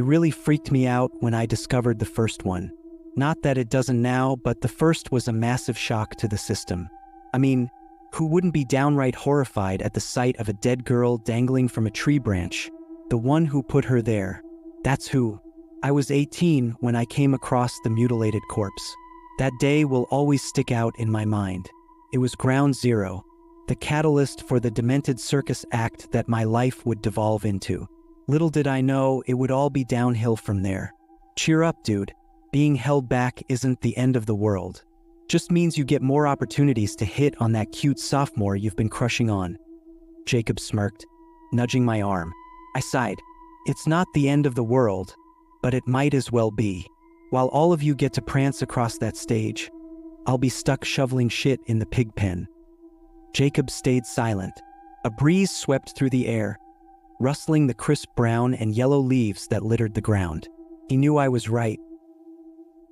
It really freaked me out when I discovered the first one. Not that it doesn't now, but the first was a massive shock to the system. I mean, who wouldn't be downright horrified at the sight of a dead girl dangling from a tree branch? The one who put her there. That's who. I was 18 when I came across the mutilated corpse. That day will always stick out in my mind. It was ground zero, the catalyst for the demented circus act that my life would devolve into. Little did I know it would all be downhill from there. Cheer up, dude. Being held back isn't the end of the world. Just means you get more opportunities to hit on that cute sophomore you've been crushing on. Jacob smirked, nudging my arm. I sighed. It's not the end of the world, but it might as well be. While all of you get to prance across that stage, I'll be stuck shoveling shit in the pig pen. Jacob stayed silent. A breeze swept through the air, rustling the crisp brown and yellow leaves that littered the ground. He knew I was right.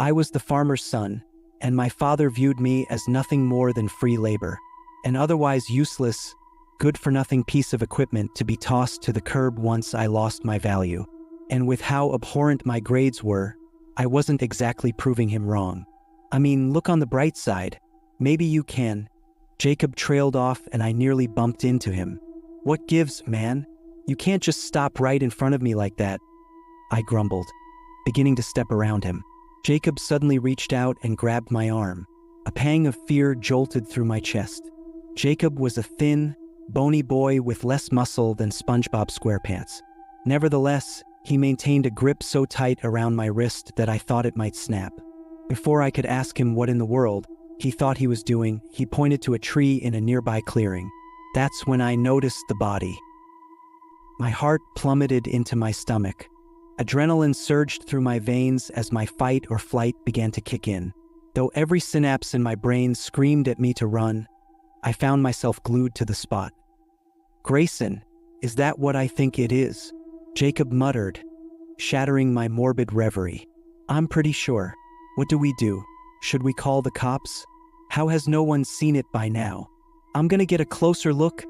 I was the farmer's son, and my father viewed me as nothing more than free labor, an otherwise useless, good-for-nothing piece of equipment to be tossed to the curb once I lost my value. And with how abhorrent my grades were, I wasn't exactly proving him wrong. I mean, look on the bright side. Maybe you can. Jacob trailed off and I nearly bumped into him. What gives, man? You can't just stop right in front of me like that. I grumbled, beginning to step around him. Jacob suddenly reached out and grabbed my arm. A pang of fear jolted through my chest. Jacob was a thin, bony boy with less muscle than SpongeBob SquarePants. Nevertheless, he maintained a grip so tight around my wrist that I thought it might snap. Before I could ask him what in the world he thought he was doing, he pointed to a tree in a nearby clearing. That's when I noticed the body. My heart plummeted into my stomach. Adrenaline surged through my veins as my fight or flight began to kick in. Though every synapse in my brain screamed at me to run, I found myself glued to the spot. Grayson, is that what I think it is? Jacob muttered, shattering my morbid reverie. I'm pretty sure. What do we do? Should we call the cops? How has no one seen it by now? I'm gonna get a closer look,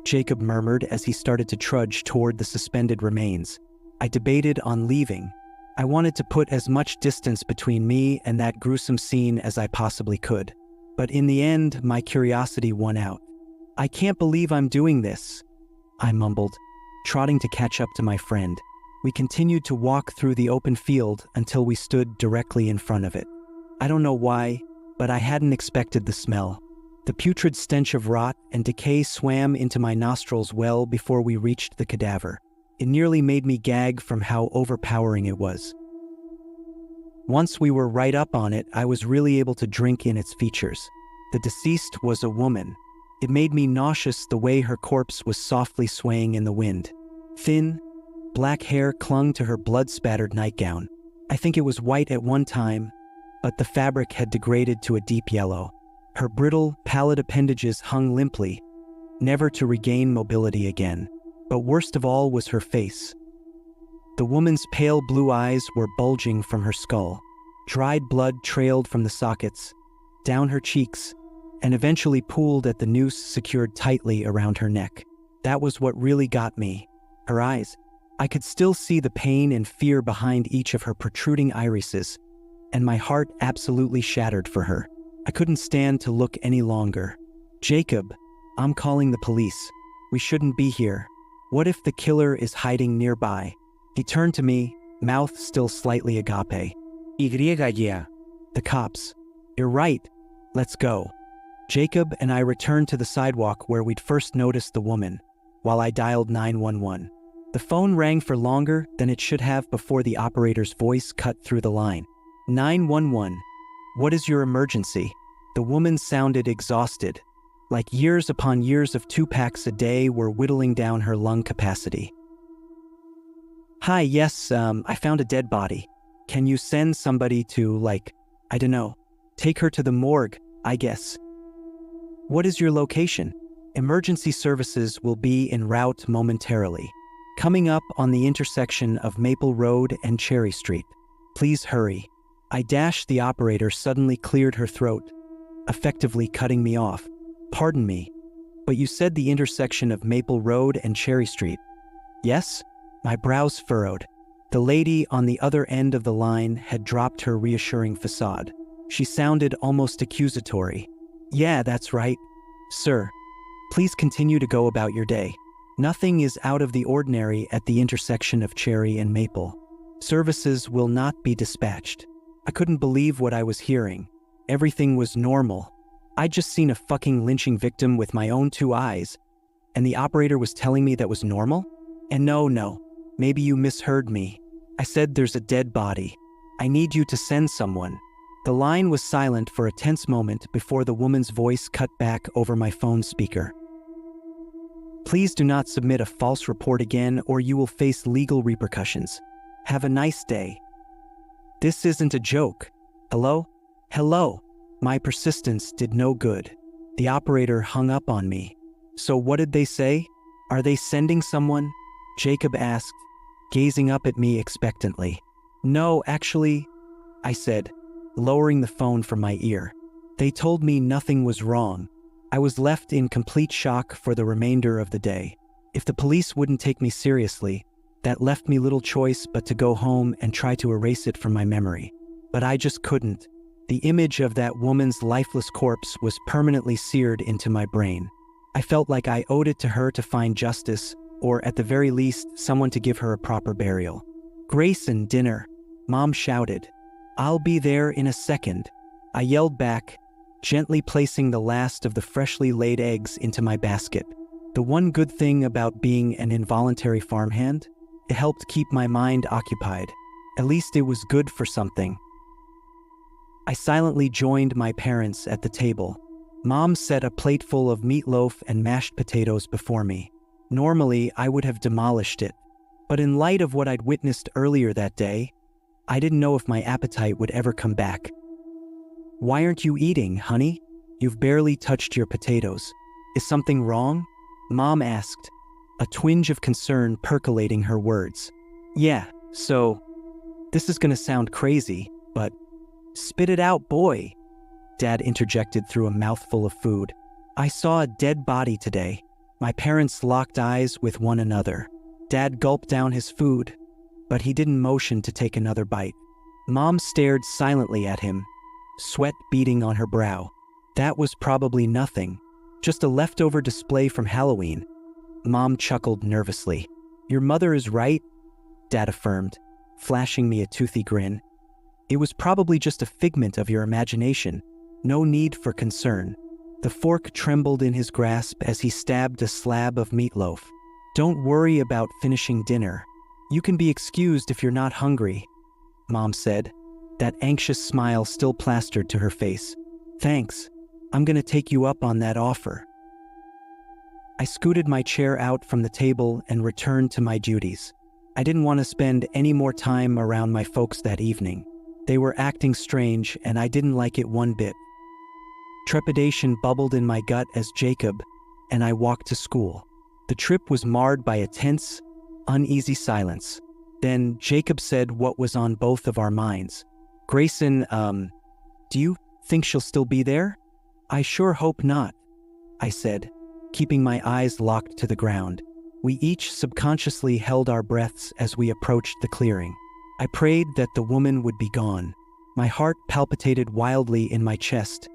Jacob murmured as he started to trudge toward the suspended remains. I debated on leaving. I wanted to put as much distance between me and that gruesome scene as I possibly could. But in the end, my curiosity won out. I can't believe I'm doing this, I mumbled, trotting to catch up to my friend. We continued to walk through the open field until we stood directly in front of it. I don't know why, but I hadn't expected the smell. The putrid stench of rot and decay swam into my nostrils well before we reached the cadaver. It nearly made me gag from how overpowering it was. Once we were right up on it, I was really able to drink in its features. The deceased was a woman. It made me nauseous the way her corpse was softly swaying in the wind. Thin, black hair clung to her blood-spattered nightgown. I think it was white at one time, but the fabric had degraded to a deep yellow. Her brittle, pallid appendages hung limply, never to regain mobility again. But worst of all was her face. The woman's pale blue eyes were bulging from her skull. Dried blood trailed from the sockets, down her cheeks, and eventually pooled at the noose secured tightly around her neck. That was what really got me. Her eyes. I could still see the pain and fear behind each of her protruding irises, and my heart absolutely shattered for her. I couldn't stand to look any longer. Jacob, I'm calling the police. We shouldn't be here. What if the killer is hiding nearby? He turned to me, mouth still slightly agape. Yeah. The cops. You're right. Let's go. Jacob and I returned to the sidewalk where we'd first noticed the woman, while I dialed 911. The phone rang for longer than it should have before the operator's voice cut through the line. 911. What is your emergency? The woman sounded exhausted, like years upon years of 2 packs a day were whittling down her lung capacity. Hi, yes, I found a dead body. Can you send somebody to, I don't know, take her to the morgue, I guess. What is your location? Emergency services will be en route momentarily. Coming up on the intersection of Maple Road and Cherry Street. Please hurry. I dashed. The operator suddenly cleared her throat, effectively cutting me off. Pardon me, but you said the intersection of Maple Road and Cherry Street. Yes? My brows furrowed. The lady on the other end of the line had dropped her reassuring facade. She sounded almost accusatory. "Yeah, that's right. Sir, please continue to go about your day. Nothing is out of the ordinary at the intersection of Cherry and Maple. Services will not be dispatched." I couldn't believe what I was hearing. Everything was normal. I'd just seen a fucking lynching victim with my own 2 eyes, and the operator was telling me that was normal? And no, maybe you misheard me. I said there's a dead body. I need you to send someone. The line was silent for a tense moment before the woman's voice cut back over my phone speaker. "Please do not submit a false report again or you will face legal repercussions. Have a nice day." This isn't a joke. Hello? Hello? My persistence did no good. The operator hung up on me. "So what did they say? Are they sending someone?" Jacob asked, gazing up at me expectantly. "No, actually," I said, lowering the phone from my ear. "They told me nothing was wrong." I was left in complete shock for the remainder of the day. If the police wouldn't take me seriously, that left me little choice but to go home and try to erase it from my memory. But I just couldn't. The image of that woman's lifeless corpse was permanently seared into my brain. I felt like I owed it to her to find justice, or at the very least, someone to give her a proper burial. "Grayson, dinner," Mom shouted. "I'll be there in a second," I yelled back, gently placing the last of the freshly laid eggs into my basket. The one good thing about being an involuntary farmhand? It helped keep my mind occupied. At least it was good for something. I silently joined my parents at the table. Mom set a plate full of meatloaf and mashed potatoes before me. Normally, I would have demolished it. But in light of what I'd witnessed earlier that day, I didn't know if my appetite would ever come back. "Why aren't you eating, honey? You've barely touched your potatoes. Is something wrong?" Mom asked, a twinge of concern percolating her words. "Yeah, so, this is gonna sound crazy, but spit it out, boy," Dad interjected through a mouthful of food. "I saw a dead body today." My parents locked eyes with one another. Dad gulped down his food, but he didn't motion to take another bite. Mom stared silently at him, sweat beading on her brow. That was probably nothing, just a leftover display from Halloween. Mom chuckled nervously. "Your mother is right," Dad affirmed, flashing me a toothy grin. "It was probably just a figment of your imagination. No need for concern." The fork trembled in his grasp as he stabbed a slab of meatloaf. "Don't worry about finishing dinner. You can be excused if you're not hungry," Mom said, that anxious smile still plastered to her face. "Thanks. I'm gonna take you up on that offer." I scooted my chair out from the table and returned to my duties. I didn't want to spend any more time around my folks that evening. They were acting strange, and I didn't like it one bit. Trepidation bubbled in my gut as Jacob and I walked to school. The trip was marred by a tense, uneasy silence. Then Jacob said what was on both of our minds. "Grayson, do you think she'll still be there?" "I sure hope not," I said, keeping my eyes locked to the ground. We each subconsciously held our breaths as we approached the clearing. I prayed that the woman would be gone. My heart palpitated wildly in my chest,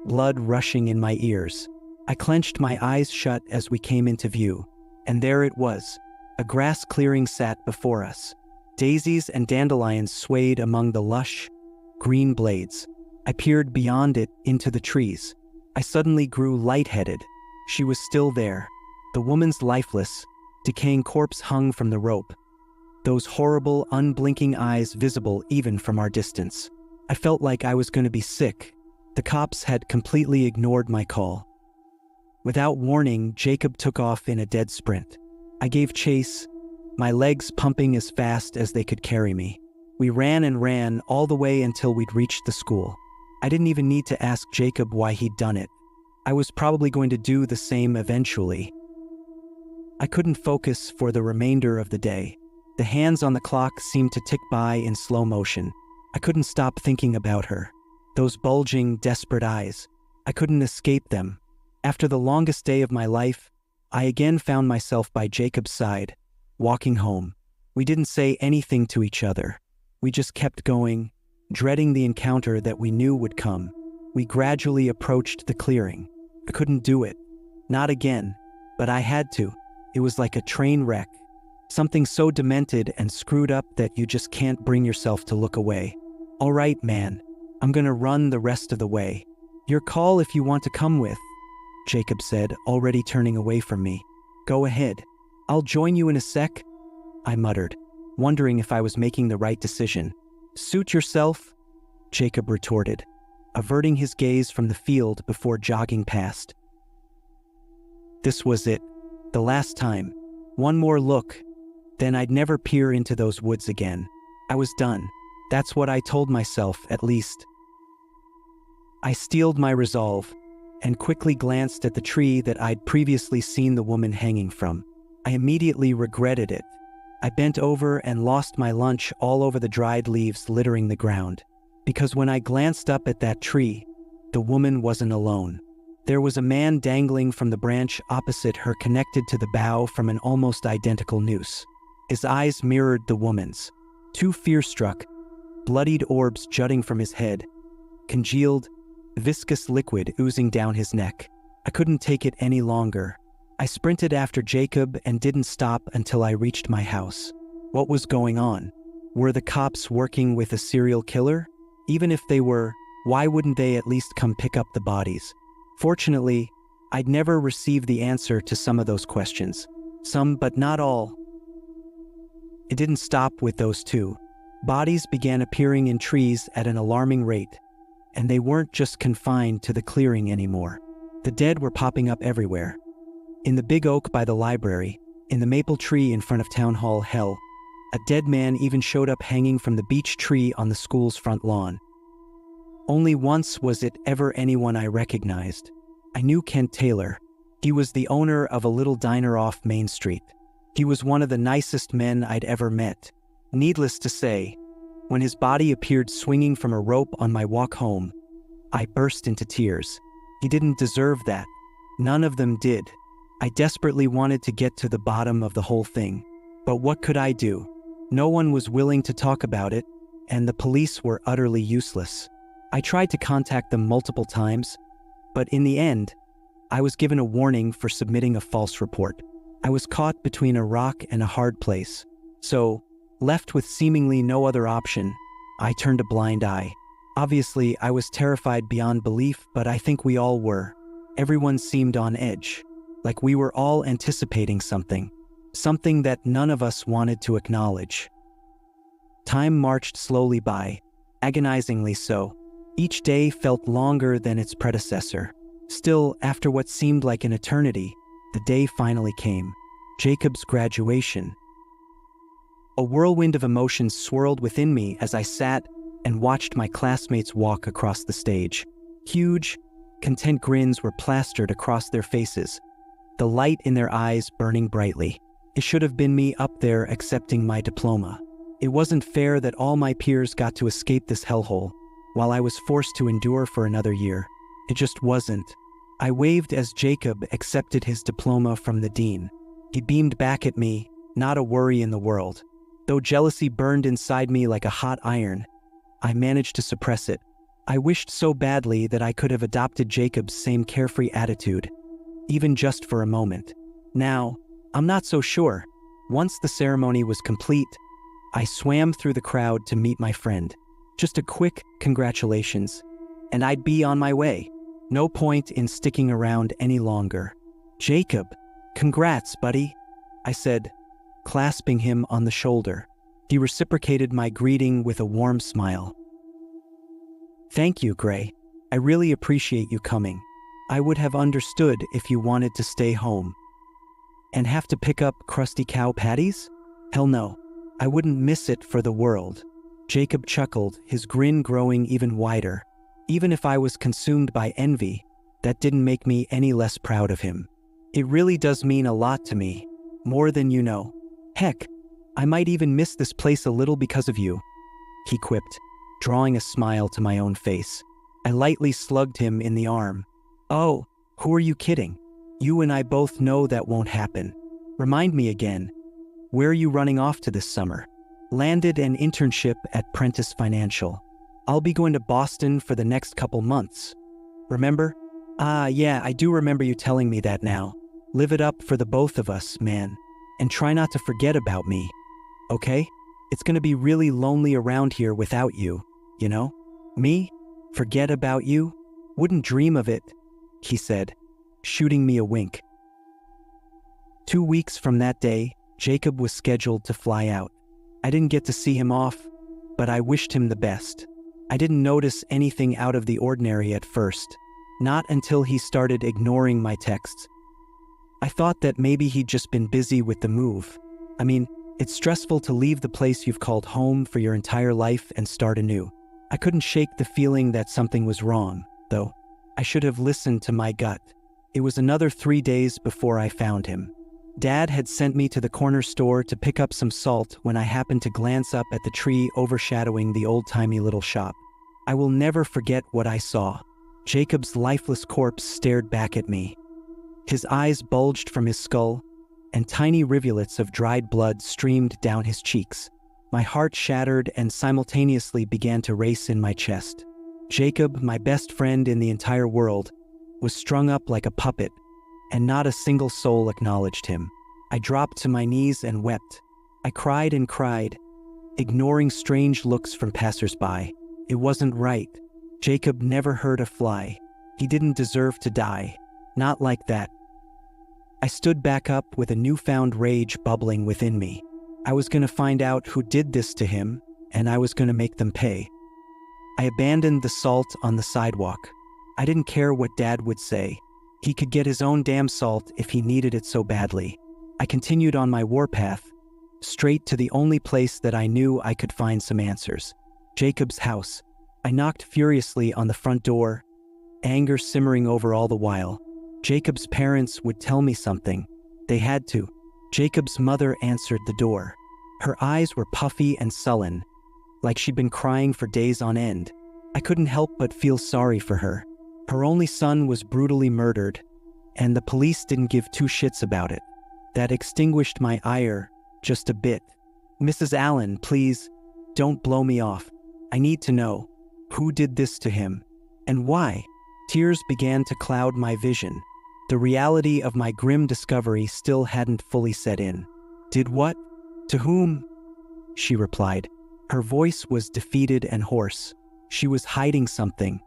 blood rushing in my ears. I clenched my eyes shut as we came into view, and there it was. A grass clearing sat before us. Daisies and dandelions swayed among the lush, green blades. I peered beyond it into the trees. I suddenly grew lightheaded. She was still there. The woman's lifeless, decaying corpse hung from the rope, those horrible, unblinking eyes visible even from our distance. I felt like I was going to be sick. The cops had completely ignored my call. Without warning, Jacob took off in a dead sprint. I gave chase, my legs pumping as fast as they could carry me. We ran and ran all the way until we'd reached the school. I didn't even need to ask Jacob why he'd done it. I was probably going to do the same eventually. I couldn't focus for the remainder of the day. The hands on the clock seemed to tick by in slow motion. I couldn't stop thinking about her. Those bulging, desperate eyes. I couldn't escape them. After the longest day of my life, I again found myself by Jacob's side, walking home. We didn't say anything to each other. We just kept going, dreading the encounter that we knew would come. We gradually approached the clearing. I couldn't do it. Not again. But I had to. It was like a train wreck. Something so demented and screwed up that you just can't bring yourself to look away. All right, man. I'm gonna run the rest of the way. Your call if you want to come with, Jacob said, already turning away from me. Go ahead. I'll join you in a sec, I muttered, wondering if I was making the right decision. Suit yourself, Jacob retorted, averting his gaze from the field before jogging past. This was it. The last time. One more look. Then I'd never peer into those woods again. I was done. That's what I told myself, at least. I steeled my resolve and quickly glanced at the tree that I'd previously seen the woman hanging from. I immediately regretted it. I bent over and lost my lunch all over the dried leaves littering the ground. Because when I glanced up at that tree, the woman wasn't alone. There was a man dangling from the branch opposite her, connected to the bough from an almost identical noose. His eyes mirrored the woman's. Two fear-struck, bloodied orbs jutting from his head, congealed, viscous liquid oozing down his neck. I couldn't take it any longer. I sprinted after Jacob and didn't stop until I reached my house. What was going on? Were the cops working with a serial killer? Even if they were, why wouldn't they at least come pick up the bodies? Fortunately, I'd never received the answer to some of those questions. Some, but not all. It didn't stop with those two. Bodies began appearing in trees at an alarming rate, and they weren't just confined to the clearing anymore. The dead were popping up everywhere. In the big oak by the library, in the maple tree in front of Town Hall, hell, a dead man even showed up hanging from the beech tree on the school's front lawn. Only once was it ever anyone I recognized. I knew Kent Taylor. He was the owner of a little diner off Main Street. He was one of the nicest men I'd ever met. Needless to say, when his body appeared swinging from a rope on my walk home, I burst into tears. He didn't deserve that. None of them did. I desperately wanted to get to the bottom of the whole thing. But what could I do? No one was willing to talk about it, and the police were utterly useless. I tried to contact them multiple times, but in the end, I was given a warning for submitting a false report. I was caught between a rock and a hard place. So, left with seemingly no other option, I turned a blind eye. Obviously, I was terrified beyond belief, but I think we all were. Everyone seemed on edge, like we were all anticipating something that none of us wanted to acknowledge. Time marched slowly by, agonizingly so. Each day felt longer than its predecessor. Still, after what seemed like an eternity, the day finally came. Jacob's graduation. A whirlwind of emotions swirled within me as I sat and watched my classmates walk across the stage. Huge, content grins were plastered across their faces, the light in their eyes burning brightly. It should have been me up there accepting my diploma. It wasn't fair that all my peers got to escape this hellhole, while I was forced to endure for another year. It just wasn't. I waved as Jacob accepted his diploma from the dean. He beamed back at me, not a worry in the world. Though jealousy burned inside me like a hot iron, I managed to suppress it. I wished so badly that I could have adopted Jacob's same carefree attitude, even just for a moment. Now, I'm not so sure. Once the ceremony was complete, I swam through the crowd to meet my friend. Just a quick congratulations, and I'd be on my way. No point in sticking around any longer. Jacob, congrats, buddy, I said, clasping him on the shoulder. He reciprocated my greeting with a warm smile. Thank you, Gray. I really appreciate you coming. I would have understood if you wanted to stay home. And have to pick up crusty cow patties? Hell no. I wouldn't miss it for the world. Jacob chuckled, his grin growing even wider. Even if I was consumed by envy, that didn't make me any less proud of him. It really does mean a lot to me, more than you know. Heck, I might even miss this place a little because of you, he quipped, drawing a smile to my own face. I lightly slugged him in the arm. Oh, who are you kidding? You and I both know that won't happen. Remind me again. Where are you running off to this summer? Landed an internship at Prentice Financial. I'll be going to Boston for the next couple months. Remember? Ah, yeah, I do remember you telling me that now. Live it up for the both of us, man. And try not to forget about me. Okay? It's gonna be really lonely around here without you, you know? Me? Forget about you? Wouldn't dream of it, he said, shooting me a wink. 2 weeks from that day, Jacob was scheduled to fly out. I didn't get to see him off, but I wished him the best. I didn't notice anything out of the ordinary at first, not until he started ignoring my texts. I thought that maybe he'd just been busy with the move. I mean, it's stressful to leave the place you've called home for your entire life and start anew. I couldn't shake the feeling that something was wrong, though. I should have listened to my gut. It was another 3 days before I found him. Dad had sent me to the corner store to pick up some salt when I happened to glance up at the tree overshadowing the old-timey little shop. I will never forget what I saw. Jacob's lifeless corpse stared back at me. His eyes bulged from his skull, and tiny rivulets of dried blood streamed down his cheeks. My heart shattered and simultaneously began to race in my chest. Jacob, my best friend in the entire world, was strung up like a puppet, and not a single soul acknowledged him. I dropped to my knees and wept. I cried and cried, ignoring strange looks from passers-by. It wasn't right. Jacob never hurt a fly. He didn't deserve to die. Not like that. I stood back up with a newfound rage bubbling within me. I was going to find out who did this to him, and I was going to make them pay. I abandoned the salt on the sidewalk. I didn't care what Dad would say. He could get his own damn salt if he needed it so badly. I continued on my warpath, straight to the only place that I knew I could find some answers. Jacob's house. I knocked furiously on the front door, anger simmering over all the while. Jacob's parents would tell me something. They had to. Jacob's mother answered the door. Her eyes were puffy and sullen, like she'd been crying for days on end. I couldn't help but feel sorry for her. Her only son was brutally murdered, and the police didn't give two shits about it. That extinguished my ire just a bit. Mrs. Allen, please, don't blow me off. I need to know. Who did this to him? And why? Tears began to cloud my vision. The reality of my grim discovery still hadn't fully set in. Did what? To whom? She replied. Her voice was defeated and hoarse. She was hiding something.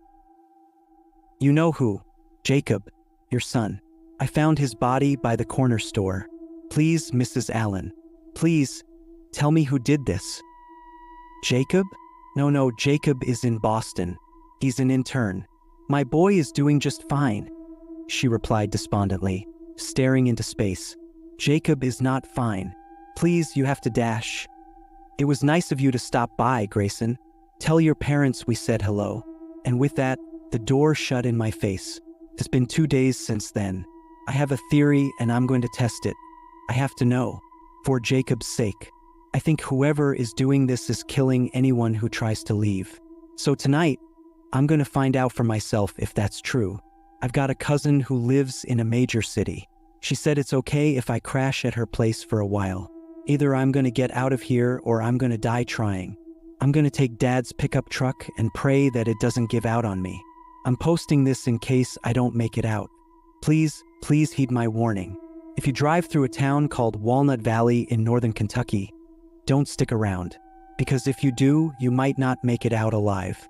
You know who. Jacob, your son. I found his body by the corner store. Please, Mrs. Allen. Please, tell me who did this. Jacob? No, Jacob is in Boston. He's an intern. My boy is doing just fine, she replied despondently, staring into space. Jacob is not fine. Please, you have to dash. It was nice of you to stop by, Grayson. Tell your parents we said hello. And with that, the door shut in my face. It's been 2 days since then. I have a theory and I'm going to test it. I have to know. For Jacob's sake. I think whoever is doing this is killing anyone who tries to leave. So tonight, I'm going to find out for myself if that's true. I've got a cousin who lives in a major city. She said it's okay if I crash at her place for a while. Either I'm going to get out of here or I'm going to die trying. I'm going to take Dad's pickup truck and pray that it doesn't give out on me. I'm posting this in case I don't make it out. Please heed my warning. If you drive through a town called Walnut Valley in northern Kentucky, don't stick around. Because if you do, you might not make it out alive.